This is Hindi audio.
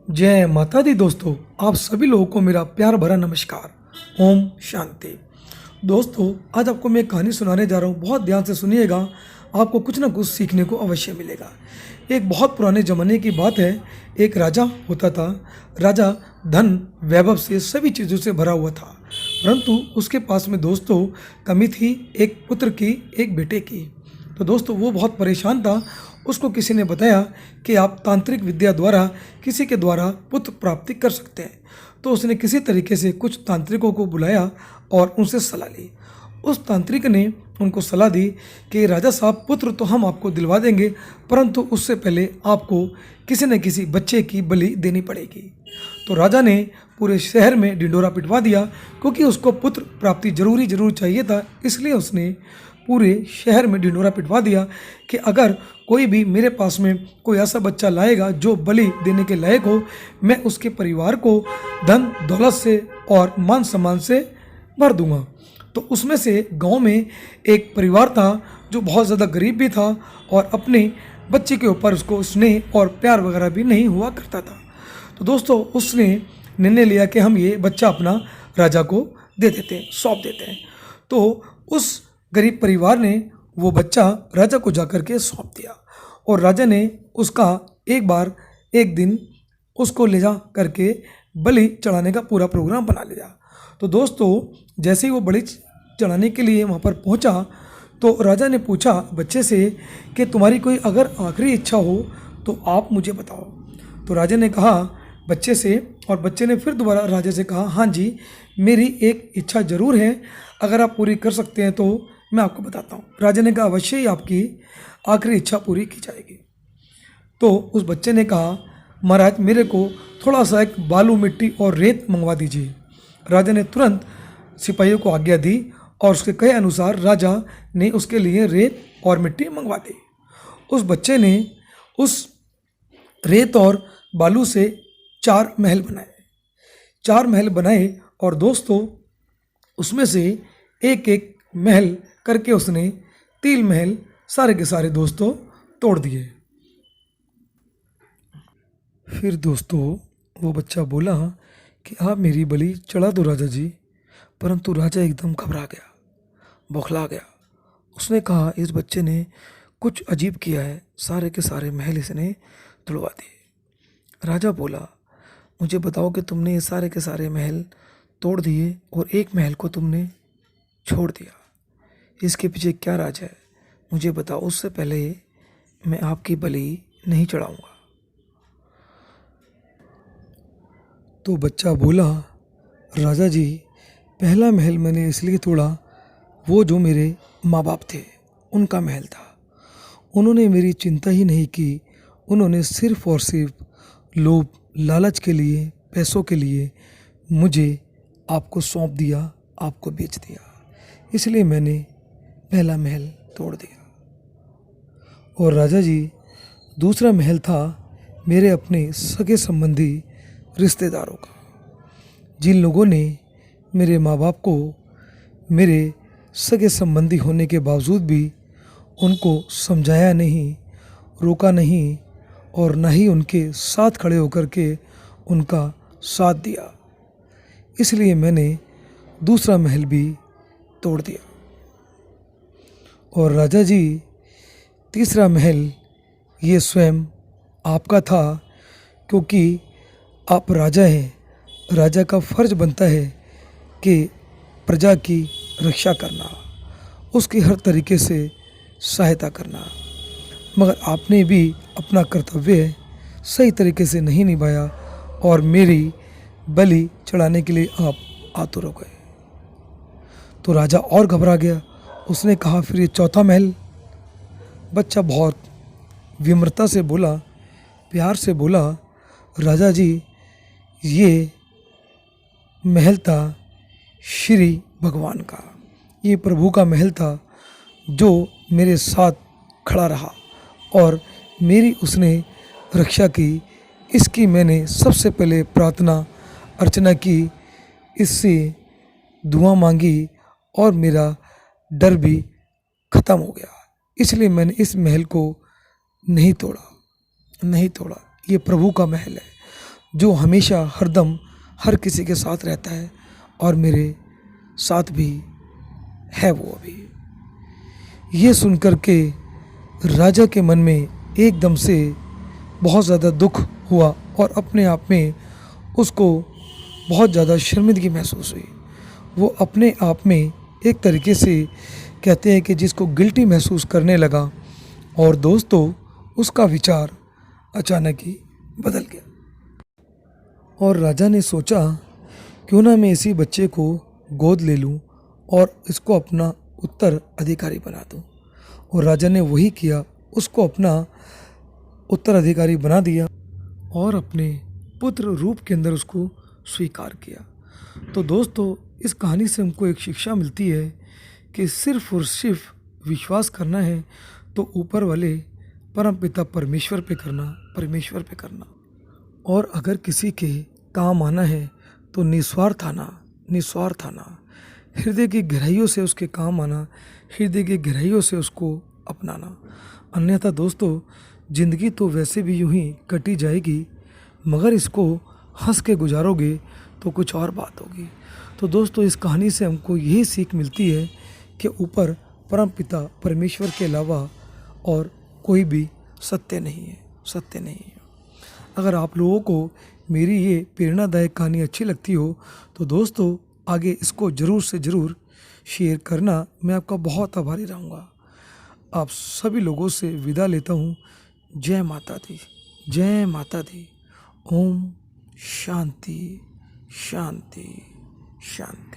जय माता दी दोस्तों, आप सभी लोगों को मेरा प्यार भरा नमस्कार। ओम शांति। दोस्तों, आज आपको मैं एक कहानी सुनाने जा रहा हूँ। बहुत ध्यान से सुनिएगा, आपको कुछ ना कुछ सीखने को अवश्य मिलेगा। एक बहुत पुराने ज़माने की बात है। एक राजा होता था। राजा धन वैभव से सभी चीज़ों से भरा हुआ था, परंतु उसके पास में दोस्तों कमी थी, एक पुत्र की, एक बेटे की। तो दोस्तों वो बहुत परेशान था। उसको किसी ने बताया कि आप तांत्रिक विद्या द्वारा किसी के द्वारा पुत्र प्राप्ति कर सकते हैं। तो उसने किसी तरीके से कुछ तांत्रिकों को बुलाया और उनसे सलाह ली। उस तांत्रिक ने उनको सलाह दी कि राजा साहब, पुत्र तो हम आपको दिलवा देंगे, परंतु उससे पहले आपको किसी न किसी बच्चे की बलि देनी पड़ेगी। तो राजा ने पूरे शहर में ढिंढोरा पिटवा दिया, क्योंकि उसको पुत्र प्राप्ति जरूर चाहिए था। इसलिए उसने पूरे शहर में ढिंढोरा पिटवा दिया कि अगर कोई भी मेरे पास में कोई ऐसा बच्चा लाएगा जो बलि देने के लायक हो, मैं उसके परिवार को धन दौलत से और मान सम्मान से भर दूंगा। तो उसमें से गांव में एक परिवार था जो बहुत ज़्यादा गरीब भी था और अपने बच्चे के ऊपर उसको स्नेह और प्यार वगैरह भी नहीं हुआ करता था। तो दोस्तों उसने निर्णय लिया कि हम ये बच्चा अपना राजा को दे देते हैं, सौंप देते हैं। तो उस गरीब परिवार ने वो बच्चा राजा को जाकर के सौंप दिया और राजा ने उसका एक दिन उसको ले जा करके बलि चढ़ाने का पूरा प्रोग्राम बना लिया। तो दोस्तों जैसे ही वो बलि चढ़ाने के लिए वहाँ पर पहुँचा तो राजा ने पूछा बच्चे से कि तुम्हारी कोई अगर आखिरी इच्छा हो तो आप मुझे बताओ। तो राजा ने कहा बच्चे से, और बच्चे ने फिर दोबारा राजा से कहा, हाँ जी, मेरी एक इच्छा ज़रूर है, अगर आप पूरी कर सकते हैं तो मैं आपको बताता हूँ। राजा ने कहा अवश्य ही आपकी आखिरी इच्छा पूरी की जाएगी। तो उस बच्चे ने कहा महाराज, मेरे को थोड़ा सा एक बालू, मिट्टी और रेत मंगवा दीजिए। राजा ने तुरंत सिपाहियों को आज्ञा दी और उसके कहे अनुसार राजा ने उसके लिए रेत और मिट्टी मंगवा दी। उस बच्चे ने उस रेत और बालू से 4 महल बनाए और दोस्तों उसमें से एक महल करके उसने 3 महल सारे के सारे दोस्तों तोड़ दिए। फिर दोस्तों वो बच्चा बोला कि आप मेरी बलि चढ़ा दो राजा जी। परंतु राजा एकदम घबरा गया, बौखला गया। उसने कहा इस बच्चे ने कुछ अजीब किया है, सारे के सारे महल इसने तोड़वा दिए। राजा बोला मुझे बताओ कि तुमने ये सारे के सारे महल तोड़ दिए और एक महल को तुमने छोड़ दिया, इसके पीछे क्या राज है, मुझे बताओ, उससे पहले मैं आपकी बलि नहीं चढ़ाऊंगा। तो बच्चा बोला राजा जी, पहला महल मैंने इसलिए तोड़ा, वो जो मेरे माँ बाप थे उनका महल था। उन्होंने मेरी चिंता ही नहीं की, उन्होंने सिर्फ और सिर्फ लोभ लालच के लिए, पैसों के लिए मुझे आपको सौंप दिया, आपको बेच दिया। इसलिए मैंने पहला महल तोड़ दिया। और राजा जी, दूसरा महल था मेरे अपने सगे संबंधी रिश्तेदारों का, जिन लोगों ने मेरे माँ बाप को मेरे सगे संबंधी होने के बावजूद भी उनको समझाया नहीं, रोका नहीं और ना ही उनके साथ खड़े होकर के उनका साथ दिया। इसलिए मैंने दूसरा महल भी तोड़ दिया। और राजा जी, तीसरा महल ये स्वयं आपका था, क्योंकि आप राजा हैं। राजा का फर्ज बनता है कि प्रजा की रक्षा करना, उसकी हर तरीके से सहायता करना, मगर आपने भी अपना कर्तव्य सही तरीके से नहीं निभाया और मेरी बलि चढ़ाने के लिए आप आतुर हो गए। तो राजा और घबरा गया। उसने कहा फिर ये चौथा महल। बच्चा बहुत विनम्रता से बोला, प्यार से बोला, राजा जी, ये महल था श्री भगवान का, ये प्रभु का महल था जो मेरे साथ खड़ा रहा और मेरी उसने रक्षा की। इसकी मैंने सबसे पहले प्रार्थना अर्चना की, इससे दुआ मांगी और मेरा डर भी ख़त्म हो गया। इसलिए मैंने इस महल को नहीं तोड़ा। ये प्रभु का महल है। जो हमेशा हरदम हर किसी के साथ रहता है और मेरे साथ भी है वो अभी। ये सुनकर के राजा के मन में एकदम से बहुत ज़्यादा दुख हुआ और अपने आप में उसको बहुत ज़्यादा शर्मिंदगी महसूस हुई। वो अपने आप में एक तरीके से कहते हैं कि जिसको गिल्टी महसूस करने लगा। और दोस्तों उसका विचार अचानक ही बदल गया और राजा ने सोचा क्यों ना मैं इसी बच्चे को गोद ले लूं और इसको अपना उत्तर अधिकारी बना दूं। और राजा ने वही किया, उसको अपना उत्तराधिकारी बना दिया और अपने पुत्र रूप के अंदर उसको स्वीकार किया। तो दोस्तों इस कहानी से हमको एक शिक्षा मिलती है कि सिर्फ और सिर्फ विश्वास करना है तो ऊपर वाले परमपिता परमेश्वर पे करना, परमेश्वर पे करना। और अगर किसी के काम आना है तो निस्वार्थ आना, निस्वार्थ आना, हृदय की गहराइयों से उसके काम आना, हृदय की गहराइयों से उसको अपनाना। अन्यथा दोस्तों ज़िंदगी तो वैसे भी यूं ही कटी जाएगी, मगर इसको हंस के गुजारोगे तो कुछ और बात होगी। तो दोस्तों इस कहानी से हमको यही सीख मिलती है कि ऊपर परमपिता परमेश्वर के अलावा और कोई भी सत्य नहीं है, सत्य नहीं है। अगर आप लोगों को मेरी ये प्रेरणादायक कहानी अच्छी लगती हो तो दोस्तों आगे इसको ज़रूर से ज़रूर शेयर करना, मैं आपका बहुत आभारी रहूँगा। आप सभी लोगों से विदा लेता हूँ। जय माता दी, जय माता दी। ओम शांति शांति शांति।